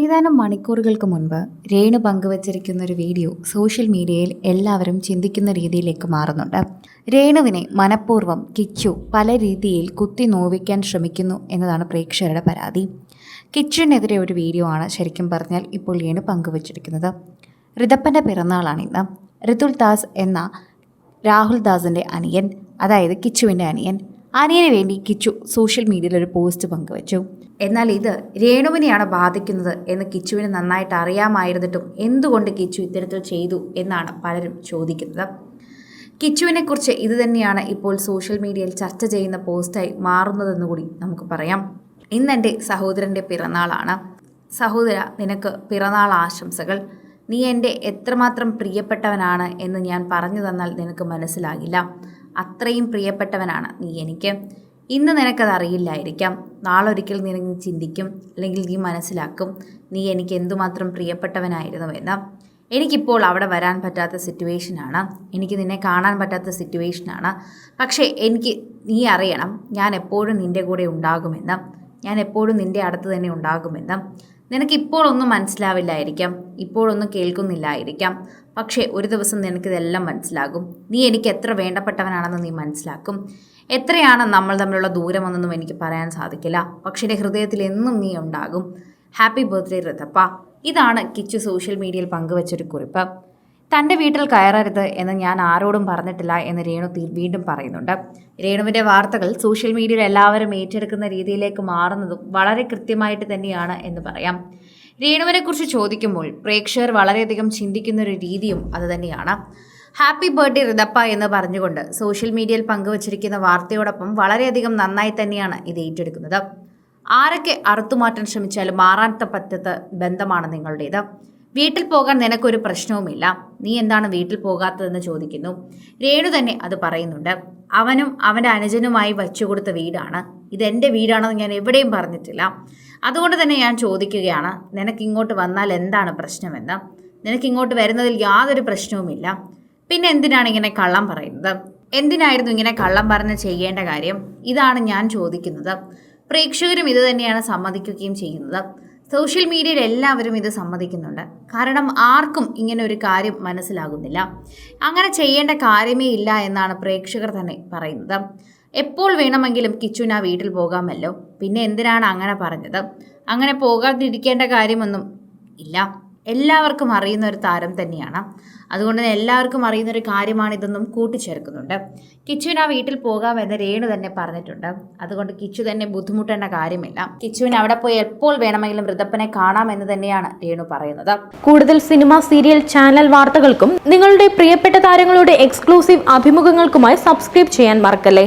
ഏതാനും മണിക്കൂറുകൾക്ക് മുൻപ് രേണു പങ്കുവച്ചിരിക്കുന്ന ഒരു വീഡിയോ സോഷ്യൽ മീഡിയയിൽ എല്ലാവരും ചിന്തിക്കുന്ന രീതിയിലേക്ക് മാറുന്നുണ്ട്. രേണുവിനെ മനഃപൂർവ്വം കിച്ചു പല രീതിയിൽ കുത്തി നോവിക്കാൻ ശ്രമിക്കുന്നു എന്നതാണ് പ്രേക്ഷകരുടെ പരാതി. കിച്ചുവിനെതിരെ ഒരു വീഡിയോ ആണ് ശരിക്കും പറഞ്ഞാൽ ഇപ്പോൾ രേണു പങ്കുവച്ചിരിക്കുന്നത്. ഋതപ്പൻ്റെ പിറന്നാളാണിന്ന്. ഋതുൽ ദാസ് എന്ന രാഹുൽ ദാസിൻ്റെ അനിയൻ, അതായത് കിച്ചുവിൻ്റെ അനിയന് വേണ്ടി കിച്ചു സോഷ്യൽ മീഡിയയിൽ ഒരു പോസ്റ്റ് പങ്കുവച്ചു. എന്നാൽ ഇത് രേണുവിനെയാണ് ബാധിക്കുന്നത് എന്ന് കിച്ചുവിന് നന്നായിട്ട് അറിയാമായിരുന്നിട്ടും എന്തുകൊണ്ട് കിച്ചു ഇത്തരത്തിൽ ചെയ്തു എന്നാണ് പലരും ചോദിക്കുന്നത്. കിച്ചുവിനെക്കുറിച്ച് ഇത് തന്നെയാണ് ഇപ്പോൾ സോഷ്യൽ മീഡിയയിൽ ചർച്ച ചെയ്യുന്ന പോസ്റ്റായി മാറുന്നതെന്ന് കൂടി നമുക്ക് പറയാം. ഇന്നെൻ്റെ സഹോദരൻ്റെ പിറന്നാളാണ്. സഹോദര, നിനക്ക് പിറന്നാൾ ആശംസകൾ. നീ എൻ്റെ എത്രമാത്രം പ്രിയപ്പെട്ടവനാണ് എന്ന് ഞാൻ പറഞ്ഞു തന്നാൽ നിനക്ക് മനസ്സിലാകില്ല. അത്രയും പ്രിയപ്പെട്ടവനാണ് നീ എനിക്ക്. ഇന്ന് നിനക്കത് അറിയില്ലായിരിക്കാം. നാളൊരിക്കൽ നീ ചിന്തിക്കും, അല്ലെങ്കിൽ നീ മനസ്സിലാക്കും നീ എനിക്ക് എന്തുമാത്രം പ്രിയപ്പെട്ടവനായിരുന്നുവെന്ന്. എനിക്കിപ്പോൾ അവിടെ വരാൻ പറ്റാത്ത സിറ്റുവേഷനാണ്, എനിക്ക് നിന്നെ കാണാൻ പറ്റാത്ത സിറ്റുവേഷനാണ്. പക്ഷേ നീ അറിയണം, ഞാൻ എപ്പോഴും നിൻ്റെ കൂടെ ഉണ്ടാകുമെന്ന്, ഞാൻ എപ്പോഴും നിൻ്റെ അടുത്ത് തന്നെ ഉണ്ടാകുമെന്ന്. നിനക്കിപ്പോഴൊന്നും മനസ്സിലാവില്ലായിരിക്കാം, ഇപ്പോഴൊന്നും കേൾക്കുന്നില്ലായിരിക്കാം. പക്ഷേ ഒരു ദിവസം നിനക്കിതെല്ലാം മനസ്സിലാകും. നീ എനിക്ക് എത്ര വേണ്ടപ്പെട്ടവനാണെന്ന് നീ മനസ്സിലാക്കും. എത്രയാണ് നമ്മൾ തമ്മിലുള്ള ദൂരമെന്നൊന്നും എനിക്ക് പറയാൻ സാധിക്കില്ല, പക്ഷേ എൻ്റെ ഹൃദയത്തിൽ എന്നും നീ ഉണ്ടാകും. ഹാപ്പി ബർത്ത്ഡേ ഋതപ്പ. ഇതാണ് കിച്ചു സോഷ്യൽ മീഡിയയിൽ പങ്കുവച്ചൊരു കുറിപ്പ്. തൻ്റെ വീട്ടിൽ കയറരുത് എന്ന് ഞാൻ ആരോടും പറഞ്ഞിട്ടില്ല എന്ന് രേണു വീണ്ടും പറയുന്നുണ്ട്. രേണുവിൻ്റെ വാർത്തകൾ സോഷ്യൽ മീഡിയയിൽ എല്ലാവരും ഏറ്റെടുക്കുന്ന രീതിയിലേക്ക് മാറുന്നതും വളരെ കൃത്യമായിട്ട് തന്നെയാണ് എന്ന് പറയാം. രേണുവിനെക്കുറിച്ച് ചോദിക്കുമ്പോൾ പ്രേക്ഷകർ വളരെയധികം ചിന്തിക്കുന്നൊരു രീതിയും അതുതന്നെയാണ്. ഹാപ്പി ബർത്ത്ഡേ ഋതപ്പ എന്ന് പറഞ്ഞുകൊണ്ട് സോഷ്യൽ മീഡിയയിൽ പങ്കുവച്ചിരിക്കുന്ന വാർത്തയോടൊപ്പം വളരെയധികം നന്നായി തന്നെയാണ് ഇത് ഏറ്റെടുക്കുന്നത്. ആരൊക്കെ അറുത്തുമാറ്റാൻ ശ്രമിച്ചാലും മാറാൻ പറ്റാത്ത ബന്ധമാണ് നിങ്ങളുടേത്. വീട്ടിൽ പോകാൻ നിനക്കൊരു പ്രശ്നവുമില്ല, നീ എന്താണ് വീട്ടിൽ പോകാത്തതെന്ന് ചോദിക്കുന്നു. രേണു തന്നെ അത് പറയുന്നുണ്ട്. അവനും അവൻ്റെ അനുജനുമായി വച്ചുകൊടുത്ത വീടാണ്, ഇതെൻ്റെ വീടാണെന്ന് ഞാൻ എവിടെയും പറഞ്ഞിട്ടില്ല. അതുകൊണ്ട് തന്നെ ഞാൻ ചോദിക്കുകയാണ്, നിനക്കിങ്ങോട്ട് വന്നാൽ എന്താണ് പ്രശ്നമെന്ന്. നിനക്കിങ്ങോട്ട് വരുന്നതിൽ യാതൊരു പ്രശ്നവുമില്ല, പിന്നെ എന്തിനാണ് ഇങ്ങനെ കള്ളം പറയുന്നത്? എന്തിനായിരുന്നു ഇങ്ങനെ കള്ളം പറഞ്ഞ് ചെയ്യേണ്ട കാര്യം? ഇതാണ് ഞാൻ ചോദിക്കുന്നത്. പ്രേക്ഷകരും ഇത് തന്നെയാണ് സമ്മതിക്കുകയും ചെയ്യുന്നത്. സോഷ്യൽ മീഡിയയിൽ എല്ലാവരും ഇത് സമ്മതിക്കുന്നുണ്ട്. കാരണം ആർക്കും ഇങ്ങനെ ഒരു കാര്യം മനസ്സിലാകുന്നില്ല. അങ്ങനെ ചെയ്യേണ്ട കാര്യമേ ഇല്ല എന്നാണ് പ്രേക്ഷകർ തന്നെ പറയുന്നത്. എപ്പോൾ വേണമെങ്കിലും കിച്ചുവിന് ആ വീട്ടിൽ പോകാമല്ലോ, പിന്നെ എന്തിനാണ് അങ്ങനെ പറഞ്ഞത്? അങ്ങനെ പോകാതിരിക്കേണ്ട കാര്യമൊന്നും ഇല്ല. എല്ലാവർക്കും അറിയുന്ന ഒരു താരം തന്നെയാണ്. അതുകൊണ്ട് തന്നെ എല്ലാവർക്കും അറിയുന്നൊരു കാര്യമാണിതെന്നും കൂട്ടിച്ചേർക്കുന്നുണ്ട്. കിച്ചുവിന് ആ വീട്ടിൽ പോകാമെന്ന് രേണു തന്നെ പറഞ്ഞിട്ടുണ്ട്. അതുകൊണ്ട് കിച്ചു തന്നെ ബുദ്ധിമുട്ടേണ്ട കാര്യമില്ല. കിച്ചുവിന് അവിടെ പോയി എപ്പോൾ വേണമെങ്കിലും ഋതപ്പനെ കാണാമെന്ന് തന്നെയാണ് രേണു പറയുന്നത്. കൂടുതൽ സിനിമ, സീരിയൽ, ചാനൽ വാർത്തകൾക്കും നിങ്ങളുടെ പ്രിയപ്പെട്ട താരങ്ങളുടെ എക്സ്ക്ലൂസീവ് അഭിമുഖങ്ങൾക്കുമായി സബ്സ്ക്രൈബ് ചെയ്യാൻ മറക്കല്ലേ.